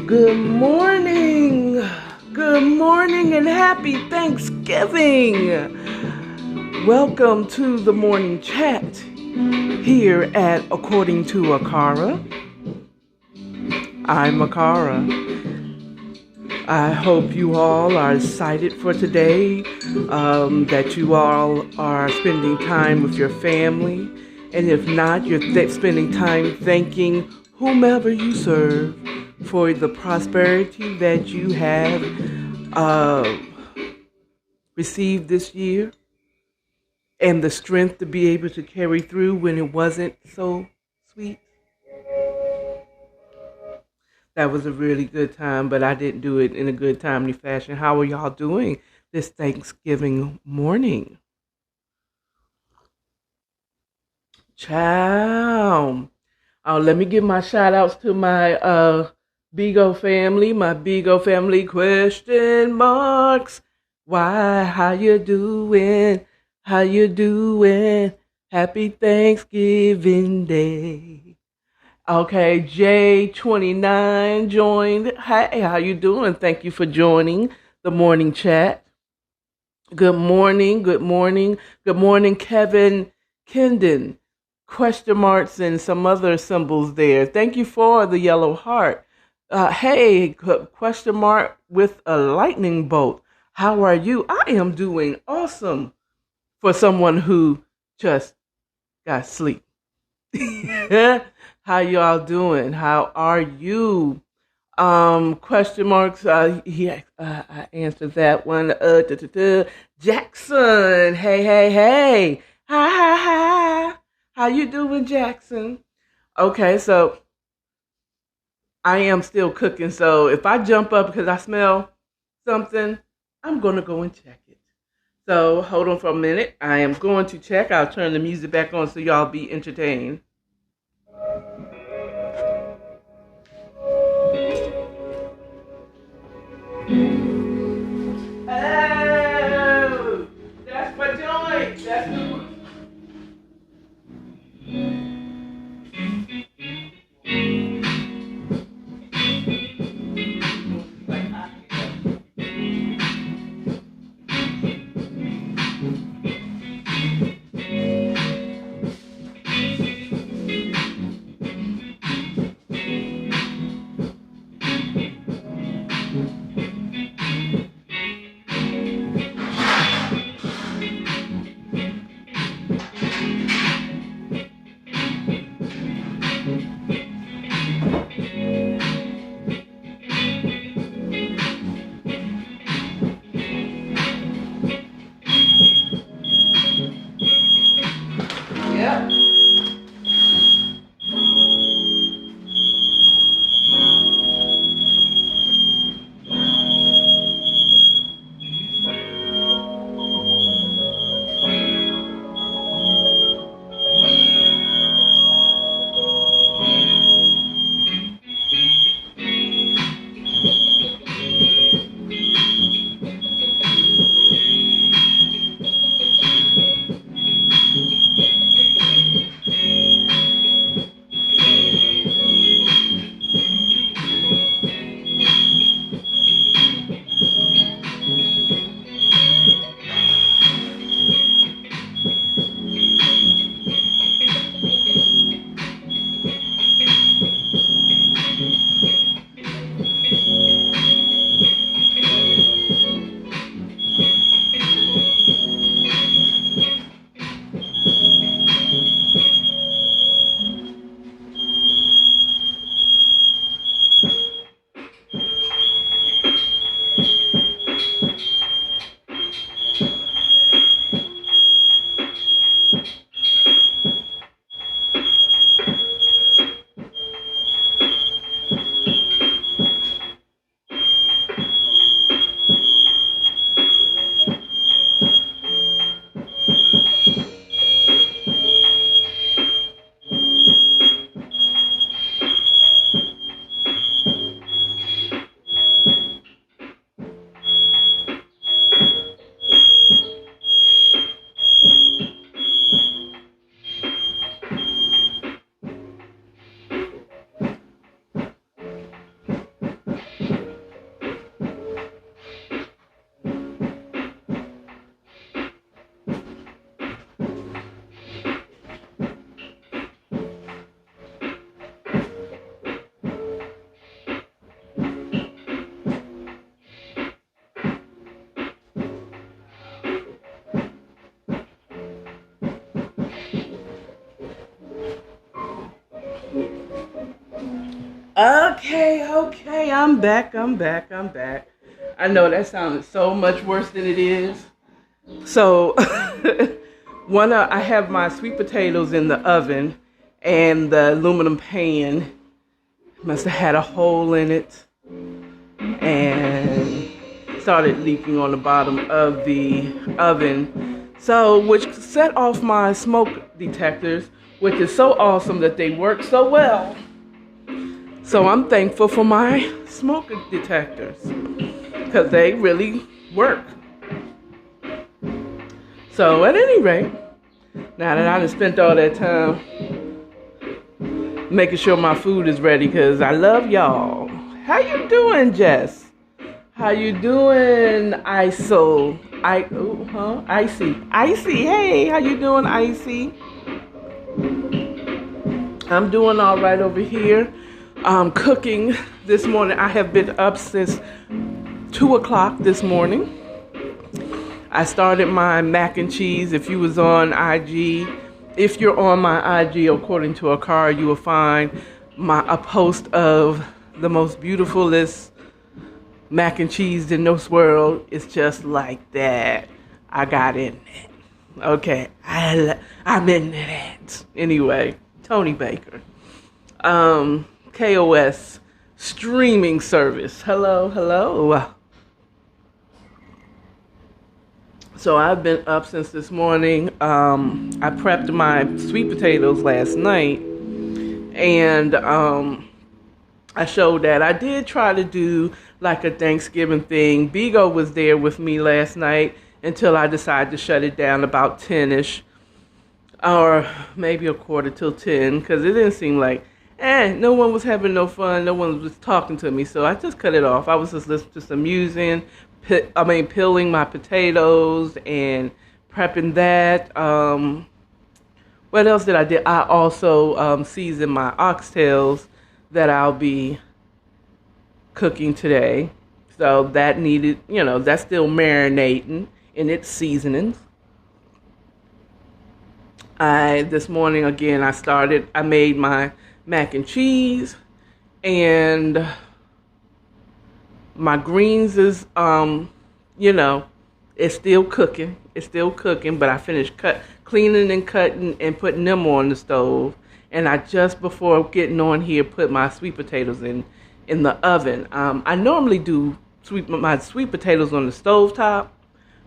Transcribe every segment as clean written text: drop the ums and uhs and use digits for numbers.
Good morning. Good morning and happy Thanksgiving. Welcome to the morning chat here at According to AKARA. I'm AKARA. I hope you all are excited for today, that you all are spending time with your family. And if not, you're spending time thanking whomever you serve for the prosperity that you have received this year and the strength to be able to carry through when it wasn't so sweet. That was a really good time, but I didn't do it in a good timely fashion. How are y'all doing this Thanksgiving morning? Ciao. Let me give my shout outs to my Bigo family, question marks. Why, how you doing? How you doing? Happy Thanksgiving Day. Okay, J29 joined. Hey, how you doing? Thank you for joining the morning chat. Good morning, good morning, good morning, Kevin Kendon. Question marks and some other symbols there. Thank you for the yellow heart. Hey, question mark with a lightning bolt. How are you? I am doing awesome for someone who just got sleep. How y'all doing? How are you? Question marks. I answered that one. Jackson. Hey. Hi. How you doing, Jackson? Okay, so I am still cooking. So if I jump up because I smell something, I'm gonna go and check it. So hold on for a minute. I am going to check. I'll turn the music back on so y'all be entertained. Oh, that's my joint. That's the. Okay, I'm back. I know that sounded so much worse than it is. So, I have my sweet potatoes in the oven, and the aluminum pan must have had a hole in it, and started leaking on the bottom of the oven. So, which set off my smoke detectors, which is so awesome that they work so well. So I'm thankful for my smoke detectors because they really work. So at any rate, now that I done spent all that time making sure my food is ready, because I love y'all. How you doing, Jess? How you doing, ISO? Icy. Hey, how you doing, Icy? I'm doing all right over here. Cooking this morning. I have been up since 2 o'clock this morning. I started my mac and cheese. If you was on IG, if you're on my IG, according to AKARA, you will find a post of the most beautifulest mac and cheese in this world. It's just like that. I got in it. Okay, I'm in it. Anyway, Tony Baker. KOS streaming service. Hello. So I've been up since this morning. I prepped my sweet potatoes last night, and I showed that. I did try to do like a Thanksgiving thing. Bigo was there with me last night until I decided to shut it down about 10ish, or maybe a quarter till 10, because it didn't seem like no one was having no fun. No one was talking to me, so I just cut it off. I was just listening to some music. Peeling my potatoes and prepping that. What else did I do? I also seasoned my oxtails that I'll be cooking today. So that needed, that's still marinating in its seasonings. This morning again, I made my mac and cheese, and my greens is, it's still cooking. But I finished cleaning and cutting and putting them on the stove. And I just, before getting on here, put my sweet potatoes in the oven. I normally do my sweet potatoes on the stove top,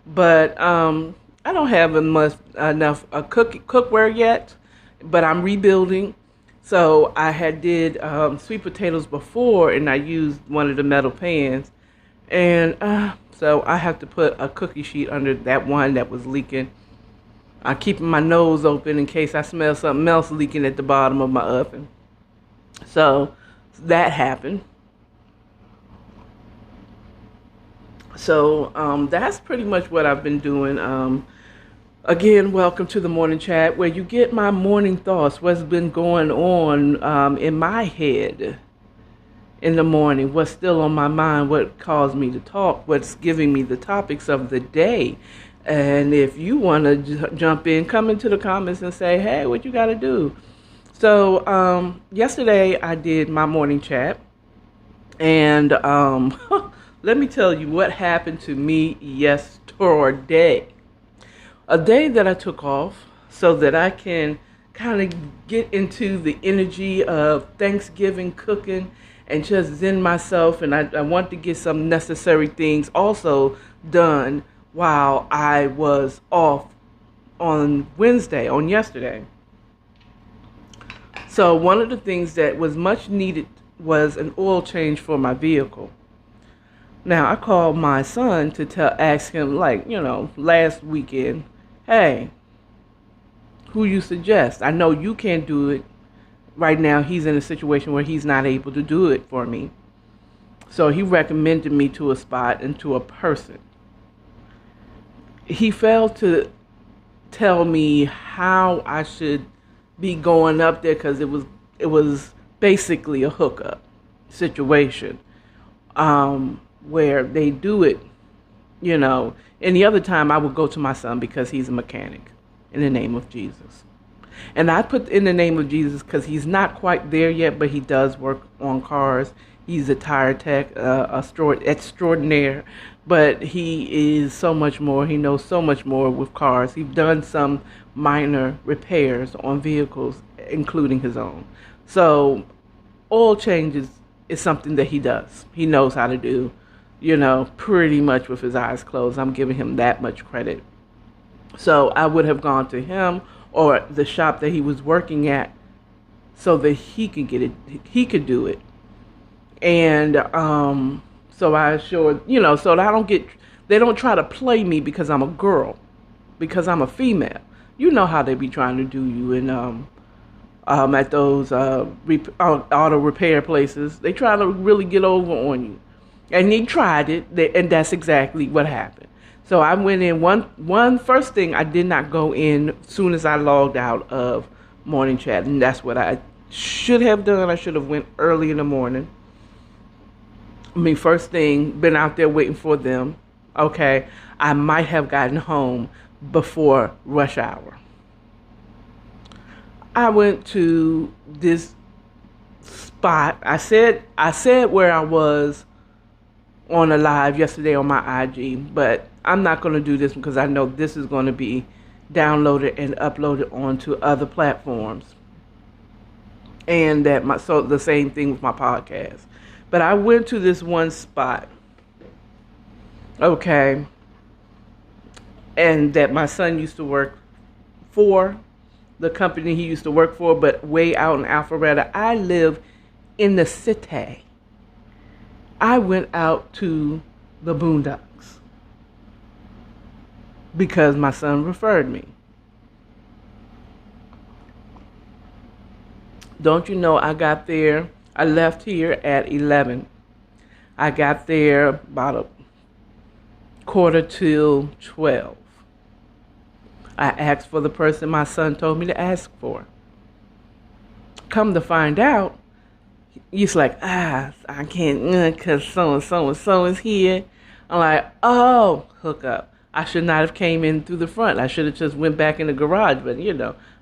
but I don't have enough cookware yet. But I'm rebuilding. So I did sweet potatoes before, and I used one of the metal pans. And so I have to put a cookie sheet under that one that was leaking. I'm keeping my nose open in case I smell something else leaking at the bottom of my oven. So that happened. So that's pretty much what I've been doing. Again, welcome to the morning chat, where you get my morning thoughts, what's been going on in my head in the morning, what's still on my mind, what caused me to talk, what's giving me the topics of the day. And if you want to jump in, come into the comments and say, hey, what you got to do? So yesterday I did my morning chat, and let me tell you what happened to me yesterday. A day that I took off so that I can kind of get into the energy of Thanksgiving cooking and just zen myself. And I want to get some necessary things also done while I was off on yesterday. So one of the things that was much needed was an oil change for my vehicle. Now I called my son to ask him, last weekend, hey, who you suggest? I know you can't do it right now. He's in a situation where he's not able to do it for me. So he recommended me to a spot and to a person. He failed to tell me how I should be going up there, because it was basically a hookup situation, where they do it, and the other time I would go to my son because he's a mechanic, in the name of Jesus. And I put in the name of Jesus because he's not quite there yet, but he does work on cars. He's a tire tech, extraordinaire, but he is so much more. He knows so much more with cars. He's done some minor repairs on vehicles, including his own. So oil changes is something that he does. He knows how to do, pretty much with his eyes closed. I'm giving him that much credit. So I would have gone to him or the shop that he was working at so that he could get it, he could do it. And so I assured, so that they don't try to play me because I'm a girl, because I'm a female. You know how they be trying to do you in at those auto repair places. They try to really get over on you. And he tried it, and that's exactly what happened. So I went in, one first thing, I did not go in as soon as I logged out of morning chat, and that's what I should have done. I should have went early in the morning. First thing, been out there waiting for them. Okay, I might have gotten home before rush hour. I went to this spot. I said where I was on a live yesterday on my IG, but I'm not going to do this because I know this is going to be downloaded and uploaded onto other platforms. And so the same thing with my podcast. But I went to this one spot, okay, and that my son used to work for, the company he used to work for, but way out in Alpharetta. I live in the city. I went out to the boondocks because my son referred me. Don't you know, I left here at 11. I got there about a quarter till 12. I asked for the person my son told me to ask for. Come to find out, he's like, I can't, because so-and-so is here. I'm like, oh, hook up. I should not have came in through the front. I should have just went back in the garage. But,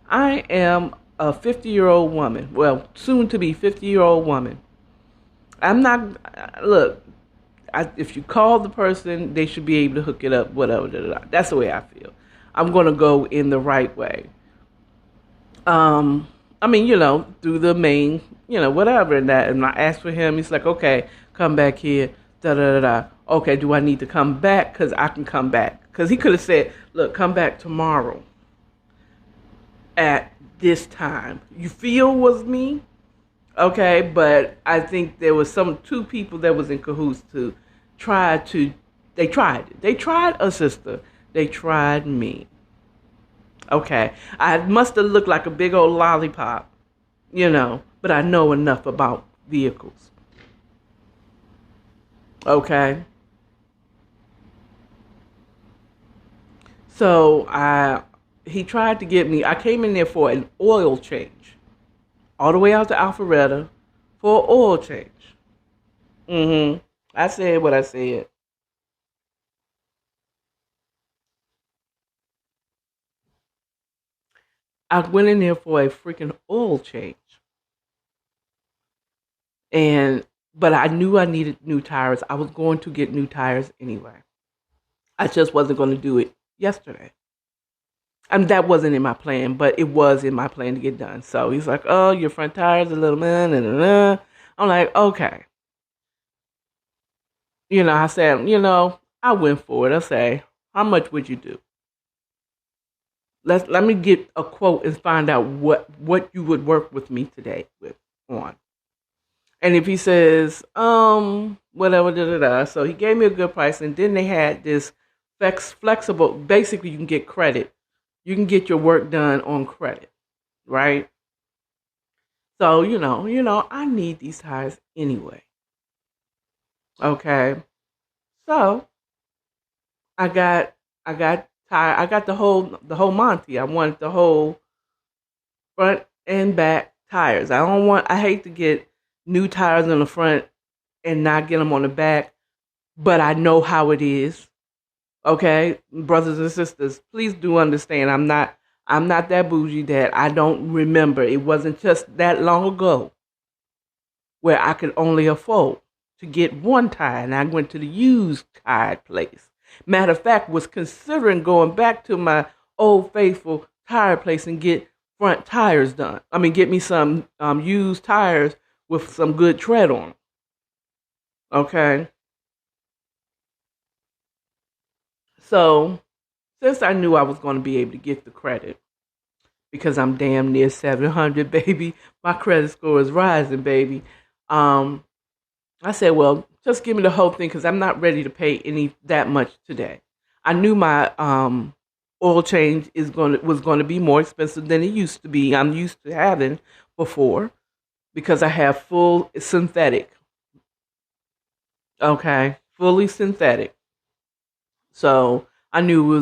I am a 50-year-old woman. Well, soon to be 50-year-old woman. I'm not, look, if you call the person, they should be able to hook it up, whatever. That's the way I feel. I'm going to go in the right way. Through the main, whatever. And I asked for him. He's like, okay, come back here. Okay, do I need to come back? Because I can come back. Because he could have said, look, come back tomorrow at this time. You feel was me? Okay, but I think there was two people that was in cahoots they tried it. They tried a sister. They tried me. Okay, I must have looked like a big old lollipop, but I know enough about vehicles. Okay. So he tried to get me. I came in there for an oil change, all the way out to Alpharetta for an oil change. I said what I said. I went in there for a freaking oil change. But I knew I needed new tires. I was going to get new tires anyway. I just wasn't going to do it yesterday. And that wasn't in my plan, but it was in my plan to get done. So he's like, oh, your front tire's a little man. I'm like, okay. I said, I went for it. I say, how much would you do? Let me get a quote and find out what you would work with me today on. And if he says, whatever, so he gave me a good price, and then they had this flexible, basically you can get credit. You can get your work done on credit, right? So, I need these tires anyway. Okay. So I got the whole Monty. I want the whole front and back tires. I hate to get new tires on the front and not get them on the back, but I know how it is. Okay, brothers and sisters, please do understand. I'm not that bougie that I don't remember. It wasn't just that long ago where I could only afford to get one tire, and I went to the used tire place. Matter of fact, was considering going back to my old faithful tire place and get front tires done. I mean, get me some used tires with some good tread on 'em. Okay, so since I knew I was going to be able to get the credit because I'm damn near 700, baby, my credit score is rising, baby. Um, I said, well, just give me the whole thing because I'm not ready to pay any that much today. I knew my oil change was going to be more expensive than it used to be. I'm used to having before because I have full synthetic. Okay, fully synthetic. So I knew it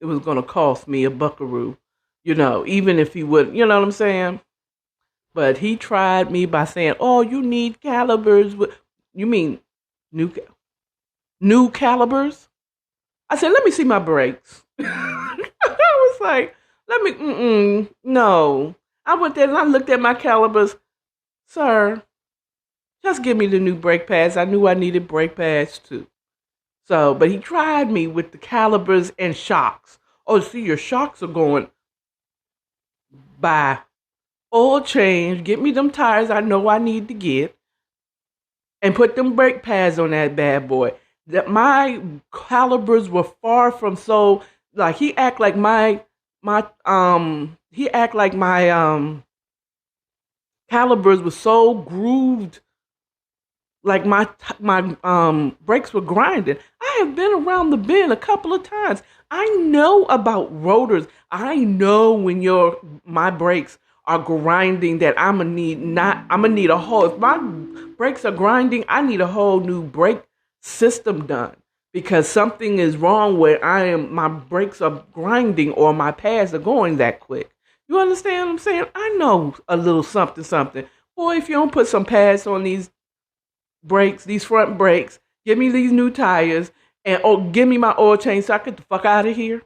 was gonna cost me a buckaroo, even if he would, you know what I'm saying? But he tried me by saying, "Oh, you need calibers. You mean new new calibers?" I said, "Let me see my brakes." I was like, "Let me, no." I went there and I looked at my calibers. Sir, just give me the new brake pads. I knew I needed brake pads too. So, but he tried me with the calibers and shocks. Oh, see, your shocks are going by oil change. Get me them tires I know I need to get, and put them brake pads on that bad boy. That my calibers were far from so like he act like my calibers were so grooved, like my brakes were grinding. I have been around the bend a couple of times. I know about rotors. I know when my brakes are grinding that I'm gonna need a whole, if my brakes are grinding, I need a whole new brake system done because something is wrong where my brakes are grinding or my pads are going that quick. You understand what I'm saying? I know a little something something. Boy, if you don't put some pads on these brakes, these front brakes, give me these new tires, and give me my oil change so I get the fuck out of here.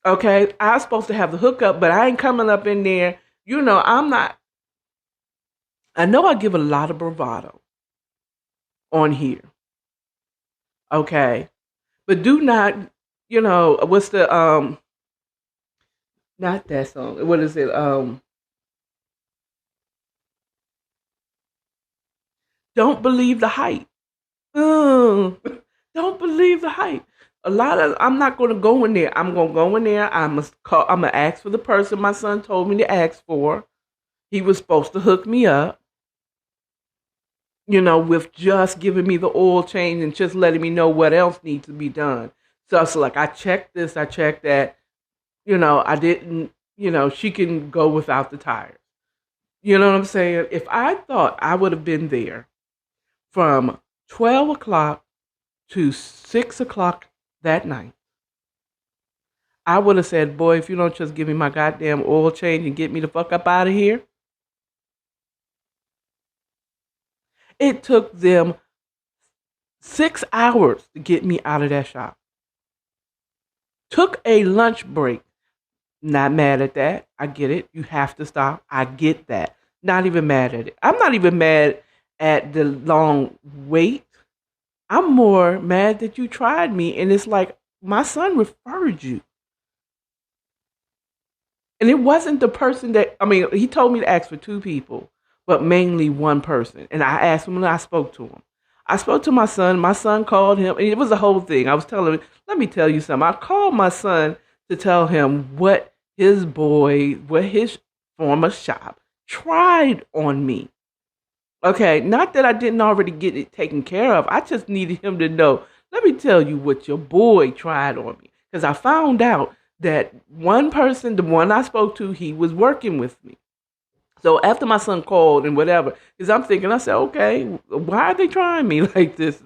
Okay, I was supposed to have the hookup, but I ain't coming up in there. I'm not. I know I give a lot of bravado on here. Okay, but do not. What's the Not that song. What is it? Don't believe the hype. Mm, don't believe the hype. I'm not gonna go in there. I'm gonna go in there. I'm gonna ask for the person my son told me to ask for. He was supposed to hook me up, with just giving me the oil change and just letting me know what else needs to be done. So it's like I checked this, I checked that. I didn't. She can go without the tires. You know what I'm saying? If I thought I would have been there from 12 o'clock to 6 o'clock that night, I would have said, boy, if you don't just give me my goddamn oil change and get me the fuck up out of here. It took them 6 hours to get me out of that shop. Took a lunch break. Not mad at that. I get it. You have to stop. I get that. Not even mad at it. I'm not even mad at the long wait. I'm more mad that you tried me, and it's like my son referred you. And it wasn't the person he told me to ask for two people, but mainly one person. And I asked him and I spoke to him. I spoke to my son. My son called him, and it was a whole thing. I was telling him, let me tell you something. I called my son to tell him what his former shop tried on me. Okay, not that I didn't already get it taken care of. I just needed him to know, let me tell you what your boy tried on me. Because I found out that one person, the one I spoke to, he was working with me. So after my son called and whatever, because I'm thinking, I said, okay, why are they trying me like this?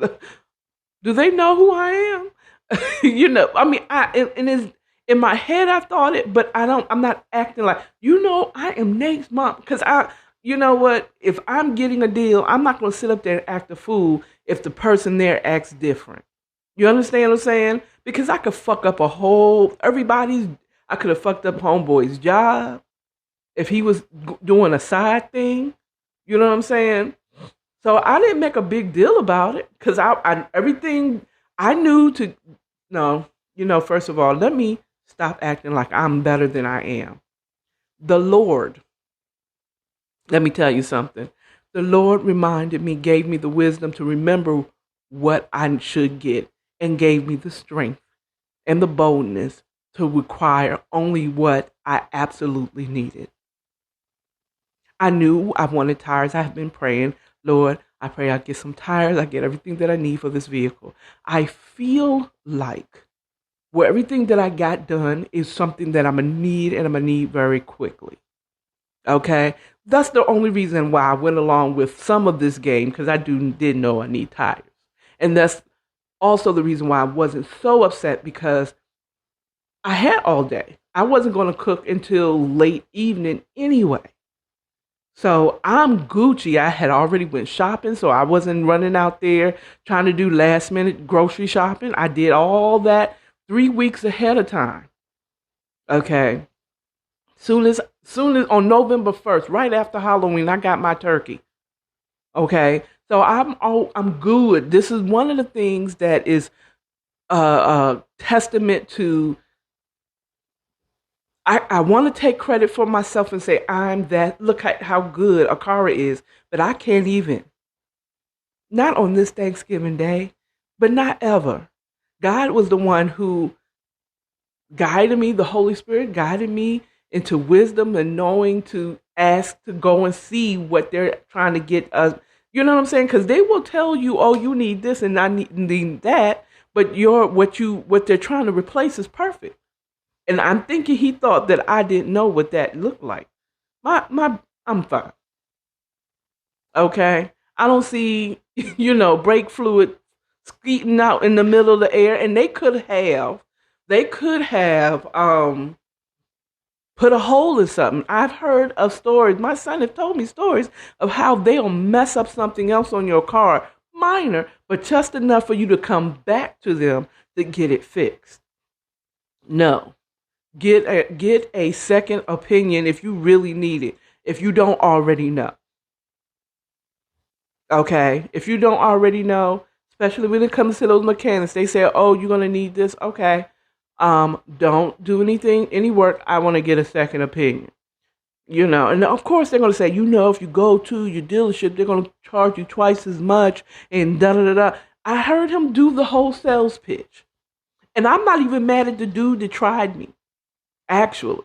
Do they know who I am? In my head I thought it, but I'm not acting like, I am Nate's mom. Because you know what? If I'm getting a deal, I'm not going to sit up there and act a fool if the person there acts different. You understand what I'm saying? Because I could fuck up I could have fucked up homeboy's job if he was doing a side thing. You know what I'm saying? So I didn't make a big deal about it because everything I knew to, no, first of all, let me stop acting like I'm better than I am. The Lord, let me tell you something. The Lord reminded me, gave me the wisdom to remember what I should get, and gave me the strength and the boldness to require only what I absolutely needed. I knew I wanted tires. I have been praying, Lord, I pray I get some tires. I get everything that I need for this vehicle. I feel like everything that I got done is something that I'm going to need, and I'm going to need very quickly. Okay? That's the only reason why I went along with some of this game, because I did know I need tires. And that's also the reason why I wasn't so upset, because I had all day. I wasn't going to cook until late evening anyway. So I'm Gucci. I had already went shopping, so I wasn't running out there trying to do last minute grocery shopping. I did all that 3 weeks ahead of time. Okay. Soon as on November 1st, right after Halloween, I got my turkey. Okay. So I'm good. This is one of the things that is a testament to. I want to take credit for myself and say I'm that. Look at how good Akara is, but I can't even. Not on this Thanksgiving Day, but not ever. God was the one who guided me. The Holy Spirit guided me into wisdom and knowing to ask to go and see what they're trying to get us. You know what I'm saying? Because they will tell you, "Oh, you need this and I need that," but what they're trying to replace is perfect. And I'm thinking he thought that I didn't know what that looked like. I'm fine. Okay. I don't see, brake fluid skeeting out in the middle of the air. And they could have put a hole in something. I've heard of stories. My son have told me stories of how they'll mess up something else on your car, minor, but just enough for you to come back to them to get it fixed. No. Get a second opinion if you really need it. If you don't already know. Okay? If you don't already know, especially when it comes to those mechanics, they say, "Oh, you're going to need this." Okay. Don't do any work. I want to get a second opinion. And of course they're going to say, if you go to your dealership, they're going to charge you twice as much and da da da da. I heard him do the whole sales pitch. And I'm not even mad at the dude that tried me. Actually,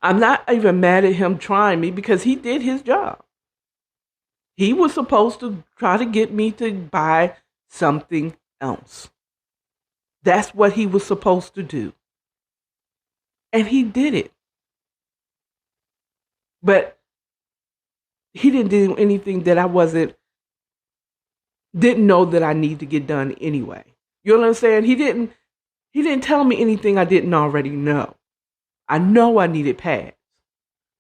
I'm not even mad at him trying me because he did his job. He was supposed to try to get me to buy something else. That's what he was supposed to do. And he did it. But he didn't do anything that didn't know that I need to get done anyway. You know what I'm saying? He didn't tell me anything I didn't already know. I know I needed pads.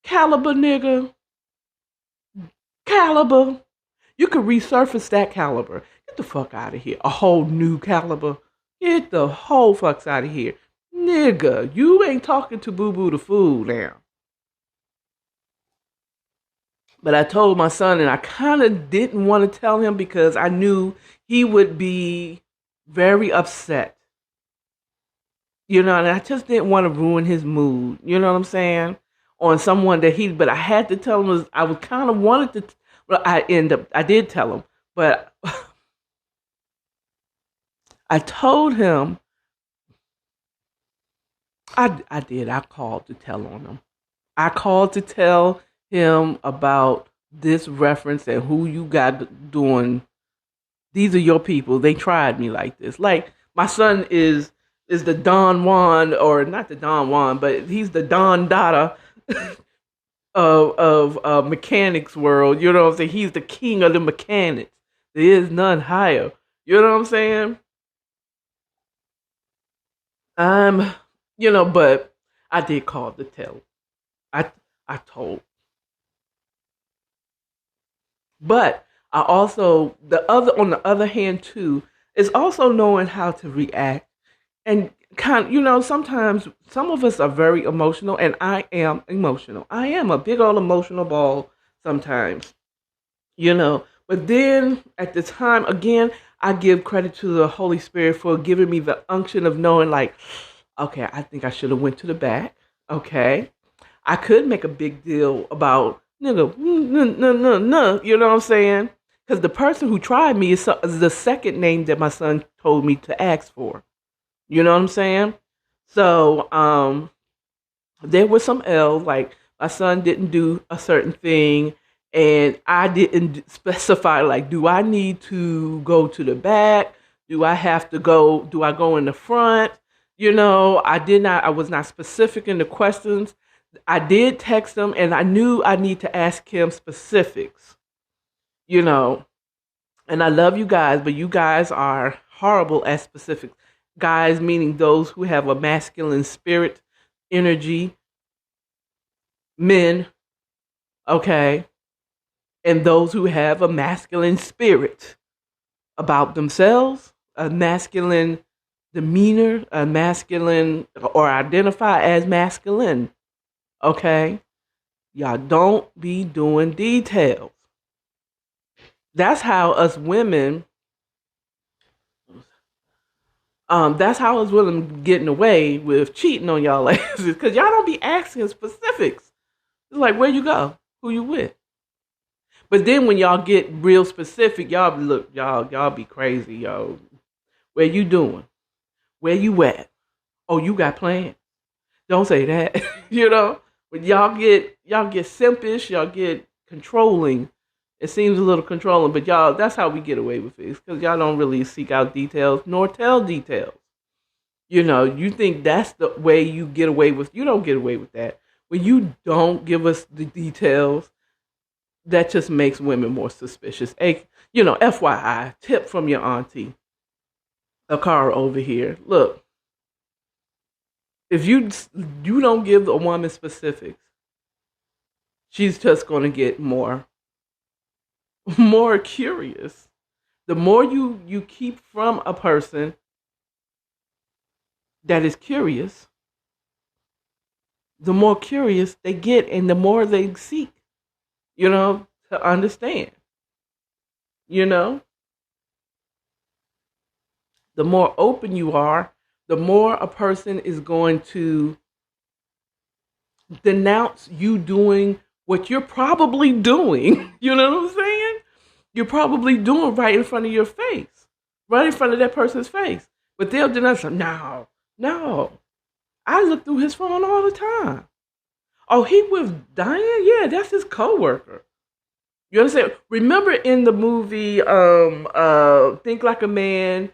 Caliber, nigga. Caliber. You could resurface that caliber. Get the fuck out of here. A whole new caliber. Get the whole fucks out of here. Nigga, you ain't talking to Boo Boo the fool now. But I told my son, and I kind of didn't want to tell him because I knew he would be very upset. And I just didn't want to ruin his mood. You know what I'm saying? On someone but I had to tell him, I was kind of wanted to, well, I did tell him, but I told him, I called to tell on him. I called to tell him about this reference and who you got doing. These are your people. They tried me like this. Like, my son is the Don Juan, or not the Don Juan, but he's the Don Dada of mechanics world. You know what I'm saying? He's the king of the mechanics. There is none higher. You know what I'm saying? But I did call to tell. I told. But I also on the other hand too, It's also knowing how to react and sometimes some of us are very emotional, and I am emotional. I am a big old emotional ball sometimes, But then at the time, again, I give credit to the Holy Spirit for giving me the unction of knowing, like, okay, I think I should have went to the back. Okay, I could make a big deal about nigga, no, no, no, no. You know what I'm saying? Because the person who tried me is the second name that my son told me to ask for. You know what I'm saying? So there was some L's, like my son didn't do a certain thing, and I didn't specify, like, do I need to go to the back? Do I have to go? Do I go in the front? I was not specific in the questions. I did text him, and I knew I need to ask him specifics, you know. And I love you guys, but you guys are horrible at specifics. Guys, meaning those who have a masculine spirit, energy, men, okay, and those who have a masculine spirit about themselves, a masculine demeanor, a masculine, or identify as masculine, okay? Y'all don't be doing details. That's how us women, getting away with cheating on y'all asses, because y'all don't be asking specifics. It's like, where you go? Who you with? But then when y'all get real specific, y'all be crazy, yo. Where you doing? Where you at? Oh, you got plans? Don't say that. When y'all get simpish, y'all get controlling. It seems a little controlling, but y'all, that's how we get away with it. Because y'all don't really seek out details nor tell details. You think that's the way you get away with. You don't get away with that. When you don't give us the details, that just makes women more suspicious. FYI, tip from your auntie, AKARA over here. Look, if you don't give a woman specifics, she's just going to get more curious. The more you keep from a person that is curious, the more curious they get, and the more they seek, to understand. The more open you are, the more a person is going to denounce you doing what you're probably doing. You know what I'm saying? You're probably doing right in front of your face, right in front of that person's face. But they'll denounce, no. I look through his phone all the time. Oh, he with Diane? Yeah, that's his coworker. You understand? Remember in the movie Think Like a Man,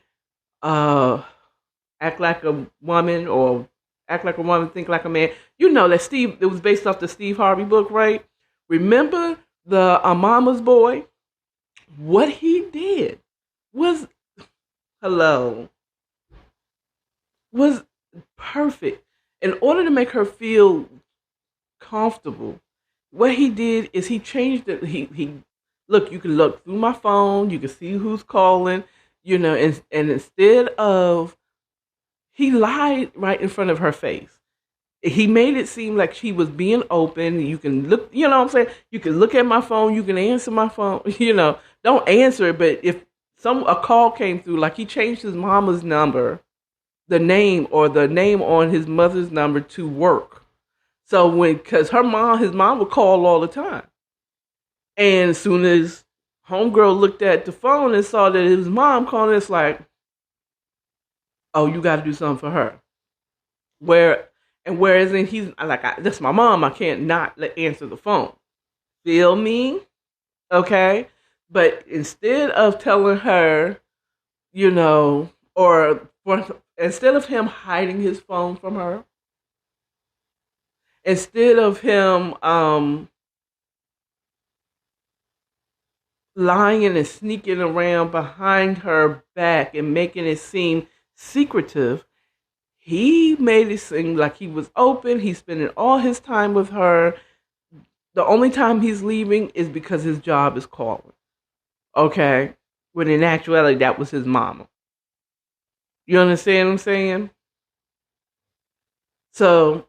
Act Like a Woman, or Act Like a Woman, Think Like a Man. It was based off the Steve Harvey book, right? Remember the Mama's Boy? What he did was was perfect. In order to make her feel comfortable, what he did is he changed it. He look. You can look through my phone. You can see who's calling. And instead of, he lied right in front of her face. He made it seem like she was being open. You can look. You know what I'm saying? You can look at my phone. You can answer my phone. Don't answer it. But if a call came through, like he changed his mama's number, the name on his mother's number to work. So because his mom would call all the time. And as soon as homegirl looked at the phone and saw that his mom calling, it's like, oh, you got to do something for her. Whereas he's like, that's my mom. I can't not answer the phone. Feel me? Okay. But instead of telling her, instead of him hiding his phone from her, instead of him lying and sneaking around behind her back and making it seem secretive, he made it seem like he was open. He's spending all his time with her. The only time he's leaving is because his job is calling. Okay? When in actuality, that was his mama. You understand what I'm saying? So,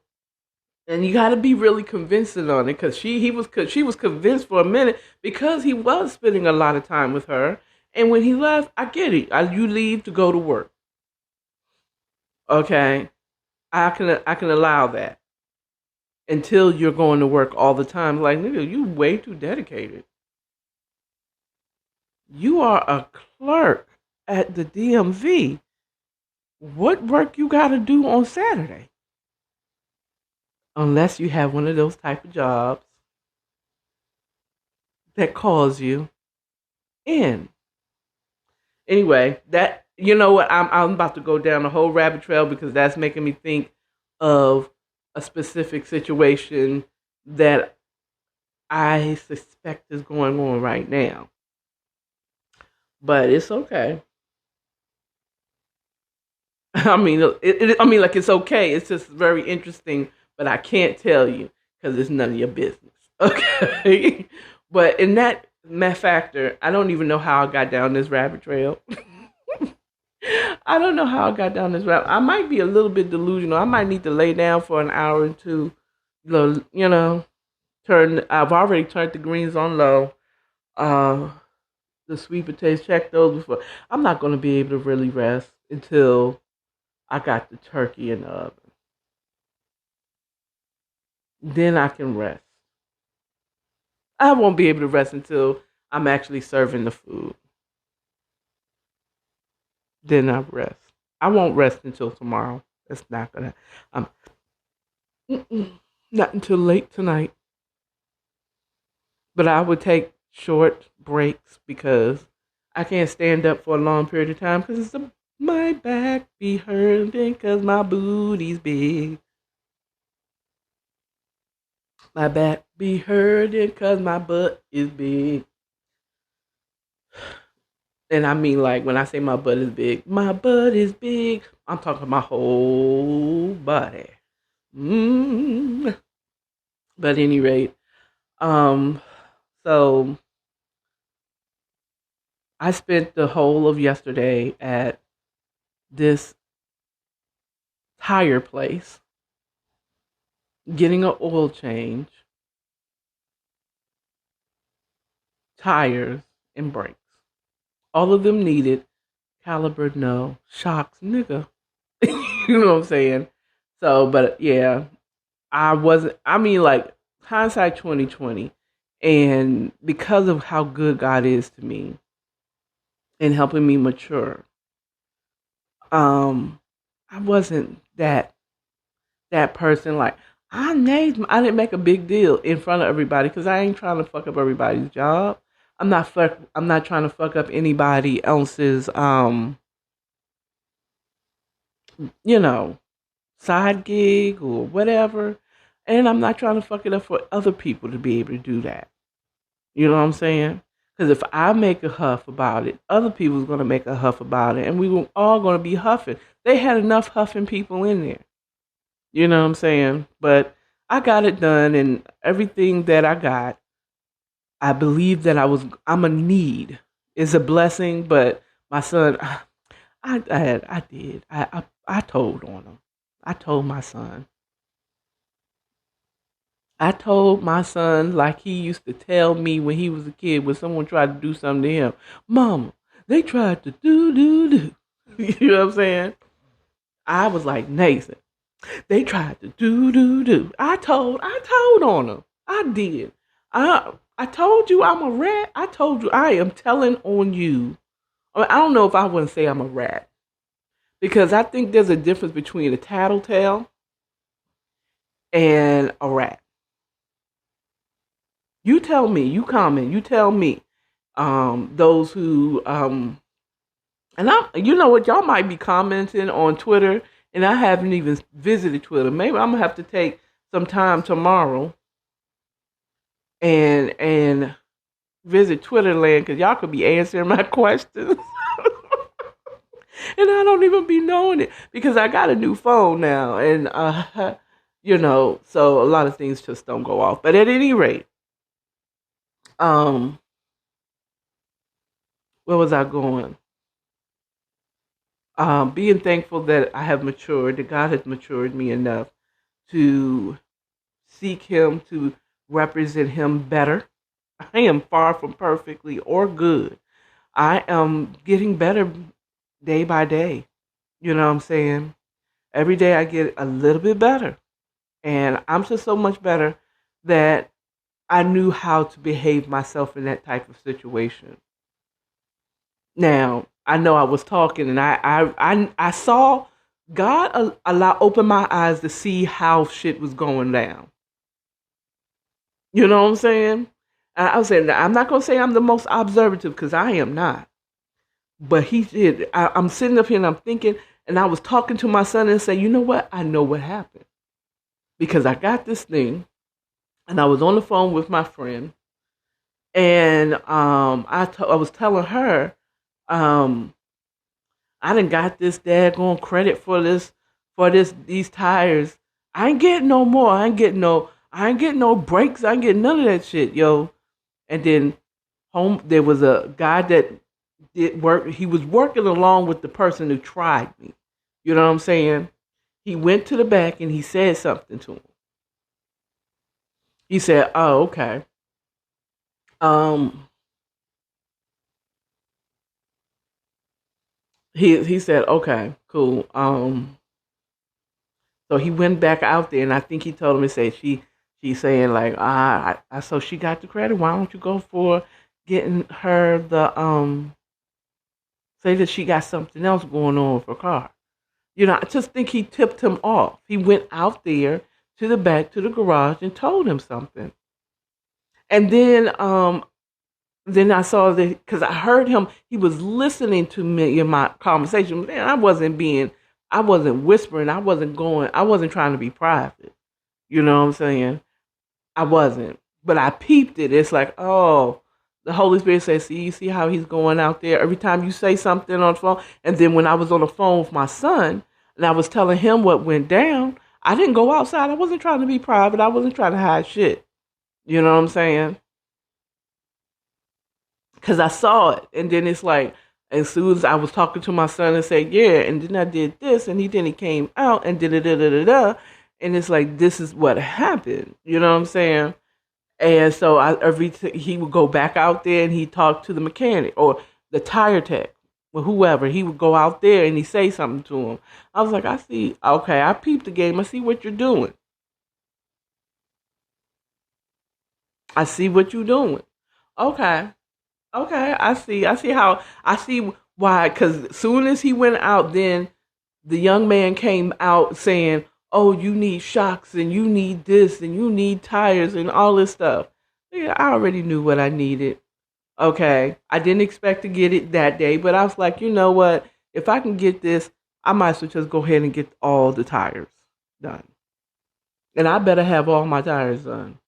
and you got to be really convincing on it because she was convinced for a minute because he was spending a lot of time with her. And when he left, I get it. You leave to go to work. Okay, I can allow that until you're going to work all the time. Like, nigga, you way too dedicated. You are a clerk at the DMV. What work you got to do on Saturday? Unless you have one of those type of jobs that calls you in. Anyway, that you know what I'm about to go down the whole rabbit trail because that's making me think of a specific situation that I suspect is going on right now. But it's okay. I mean, like it's okay. It's just very interesting, but I can't tell you because it's none of your business. Okay, but in that factor, I don't even know how I got down this rabbit trail. I don't know how I got down this rabbit. I might be a little bit delusional. I might need to lay down for an hour or two. You know, turn. I've already turned the greens on low. Uh, the sweet potatoes, check those before. I'm not going to be able to really rest until I got the turkey in the oven. Then I can rest. I won't be able to rest until I'm actually serving the food. Then I rest. I won't rest until tomorrow. That's not gonna. Um, not until late tonight. But I would take short breaks because I can't stand up for a long period of time because my back be hurting because my booty's big. My back be hurting because my butt is big. And I mean, like, when I say my butt is big, I'm talking my whole body. Mm. But at any rate, um, so I spent the whole of yesterday at this tire place getting an oil change, tires, and brakes. All of them needed. Caliber, no. Shocks, nigga. You know what I'm saying? So, but yeah, I wasn't. I mean, like hindsight 2020, and because of how good God is to me and helping me mature, um, I wasn't that person. Like I didn't make a big deal in front of everybody because I ain't trying to fuck up everybody's job. I'm not trying to fuck up anybody else's you know side gig or whatever. And I'm not trying to fuck it up for other people to be able to do that. You know what I'm saying? Because if I make a huff about it, other people's going to make a huff about it. And we were all going to be huffing. They had enough huffing people in there. You know what I'm saying? But I got it done. And everything that I got, I believe that I'm a need. It's a blessing. But my son, I did. I told on him. I told my son. I told my son like he used to tell me when he was a kid when someone tried to do something to him. Mama, they tried to do. You know what I'm saying? I was like, Nathan, they tried to do. I told on him. I did. I told you I'm a rat. I told you I am telling on you. I don't know if I wouldn't say I'm a rat. Because I think there's a difference between a tattletale and a rat. You tell me, you comment, you tell me. Those who and you know what, y'all might be commenting on Twitter, and I haven't even visited Twitter. Maybe I'm gonna have to take some time tomorrow and visit Twitter land because y'all could be answering my questions. And I don't even be knowing it because I got a new phone now, and so a lot of things just don't go off. But at any rate, um, where was I going? being thankful that I have matured, that God has matured me enough to seek Him, to represent Him better. I am far from perfectly or good. I am getting better day by day. You know what I'm saying? Every day I get a little bit better. And I'm just so much better that I knew how to behave myself in that type of situation. Now, I know I was talking and I saw God open my eyes to see how shit was going down. You know what I'm saying? I was saying, I'm not going to say I'm the most observative because I am not. But he did. I'm sitting up here and I'm thinking, and I was talking to my son and say, you know what? I know what happened because I got this thing, and I was on the phone with my friend, and I was telling her, um, I done got this daggone credit for these tires. I ain't getting no more. I ain't getting no brakes. I ain't getting none of that shit, yo. And then there was a guy that did work. He was working along with the person who tried me. You know what I'm saying? He went to the back and he said something to him. He said, "Oh, okay." Um, he said, "Okay, cool." So he went back out there, and I think he told him to say she's saying like, so she got the credit. Why don't you go for getting her the say that she got something else going on with her car? You know, I just think he tipped him off. He went out there to the back to the garage and told him something. And then I saw that because I heard him. He was listening to me in my conversation. Man, I wasn't whispering. I wasn't trying to be private. You know what I'm saying? I wasn't, but I peeped it. It's like, oh, the Holy Spirit says, see, you see how he's going out there every time you say something on the phone. And then when I was on the phone with my son and I was telling him what went down, I didn't go outside. I wasn't trying to be private. I wasn't trying to hide shit. You know what I'm saying? Because I saw it, and then it's like, as soon as I was talking to my son and said, yeah, and then I did this, and he came out and da da da da da da, and it's like this is what happened. You know what I'm saying? And so he would go back out there and he talked to the mechanic or the tire tech or whoever. He would go out there and he say something to him. I was like, I see. Okay, I peeped the game. I see what you're doing. I see what you're doing. Okay. Okay, I see. I see why. Because soon as he went out, then the young man came out saying, "Oh, you need shocks and you need this and you need tires and all this stuff." Yeah, I already knew what I needed. Okay, I didn't expect to get it that day, but I was like, you know what? If I can get this, I might as well just go ahead and get all the tires done, and I better have all my tires done.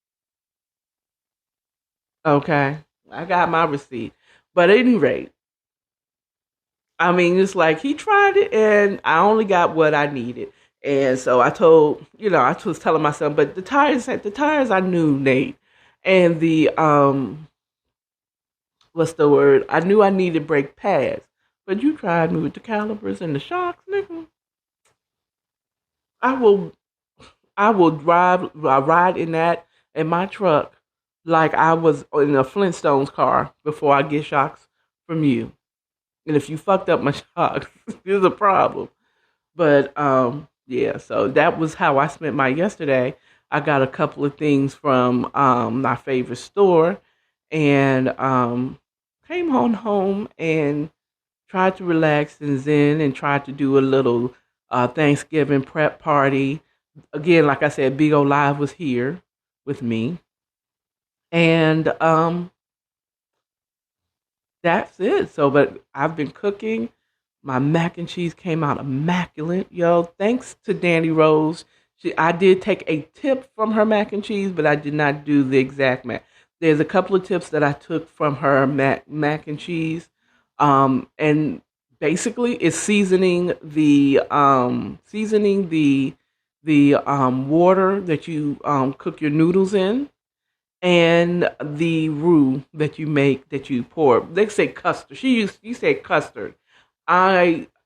Okay, I got my receipt, but at any rate. I mean, it's like he tried it, and I only got what I needed. And so I told, I was telling myself, but the tires, I knew, Nate, and the what's the word? I knew I needed brake pads, but you tried me with the calipers and the shocks, nigga. I will, ride in that in my truck like I was in a Flintstones car before I get shocks from you. And if you fucked up my shocks, there's a problem. But yeah, so that was how I spent my yesterday. I got a couple of things from my favorite store and came on home and tried to relax and zen and tried to do a little Thanksgiving prep party. Again, like I said, Big O Live was here with me. And that's it. So, but I've been cooking. My mac and cheese came out immaculate, yo. Thanks to Danny Rose. I did take a tip from her mac and cheese, but I did not do the exact mac. There's a couple of tips that I took from her mac and cheese, and basically it's seasoning the water that you cook your noodles in and the roux that you make that you pour. They say custard. You say custard.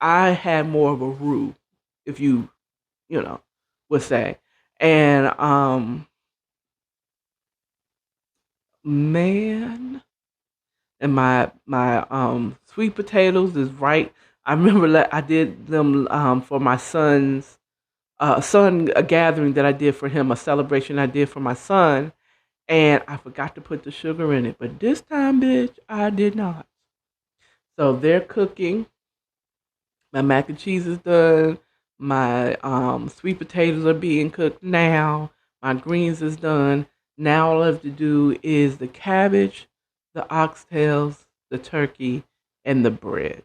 I had more of a roux, if you know, would say. And man, and my sweet potatoes is right. I remember I did them for my son's son a gathering that I did for him, a celebration I did for my son, and I forgot to put the sugar in it. But this time, bitch, I did not. So they're cooking. My mac and cheese is done. My sweet potatoes are being cooked now. My greens is done. Now all I have to do is the cabbage, the oxtails, the turkey, and the bread.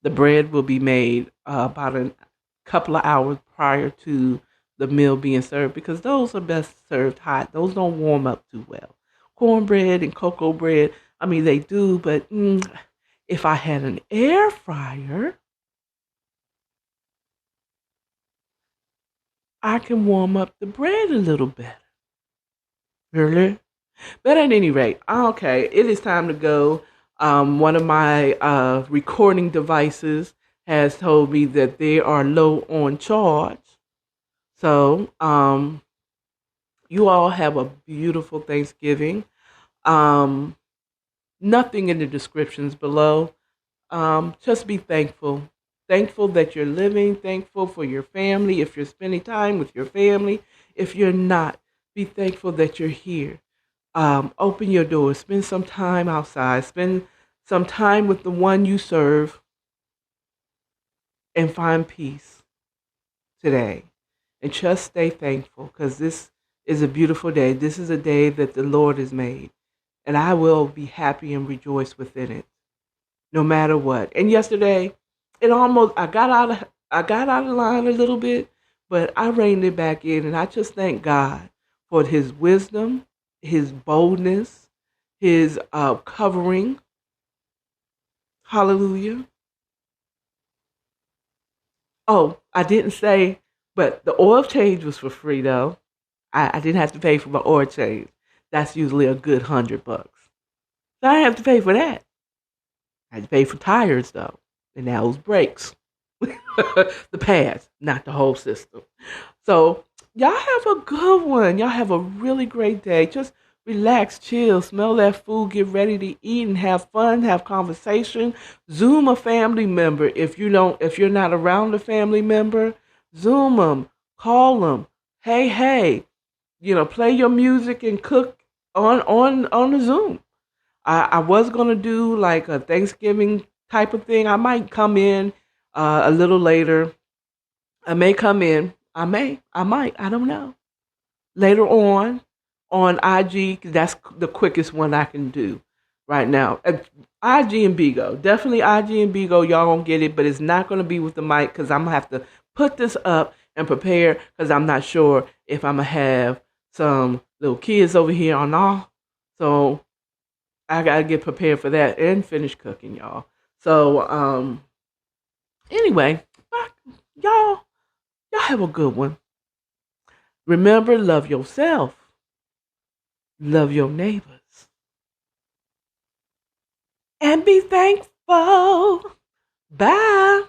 The bread will be made about a couple of hours prior to the meal being served because those are best served hot. Those don't warm up too well. Cornbread and cocoa bread, I mean, they do, but if I had an air fryer, I can warm up the bread a little better. Really? But at any rate, okay, it is time to go. One of my recording devices has told me that they are low on charge. So, you all have a beautiful Thanksgiving. Um, Nothing in the descriptions below. Just be thankful. Thankful that you're living. Thankful for your family. If you're spending time with your family, if you're not, be thankful that you're here. Open your doors. Spend some time outside. Spend some time with the one you serve and find peace today. And just stay thankful because this is a beautiful day. This is a day that the Lord has made. And I will be happy and rejoice within it, no matter what. And yesterday, I got out of line a little bit, but I reined it back in, and I just thank God for His wisdom, His boldness, His covering. Hallelujah. Oh, I didn't say, but the oil change was for free though. I didn't have to pay for my oil change. That's usually a good $100. So I didn't have to pay for that. I had to pay for tires though, and now those brakes, the pads, not the whole system. So y'all have a good one. Y'all have a really great day. Just relax, chill, smell that food, get ready to eat, and have fun. Have conversation. Zoom a family member if you're not around a family member. Zoom them, call them. Hey, hey, play your music and cook on the Zoom. I was gonna do like a Thanksgiving type of thing. I might come in a little later. I may come in. I might. I don't know. Later on IG, 'cause that's the quickest one I can do right now. IG and Bigo, definitely IG and Bigo. Y'all gonna get it, but it's not gonna be with the mic because I'm gonna have to put this up and prepare because I'm not sure if I'm gonna have some little kids over here or not. So I gotta get prepared for that and finish cooking, y'all. So anyway, y'all have a good one. Remember, love yourself, love your neighbors, and be thankful. Bye.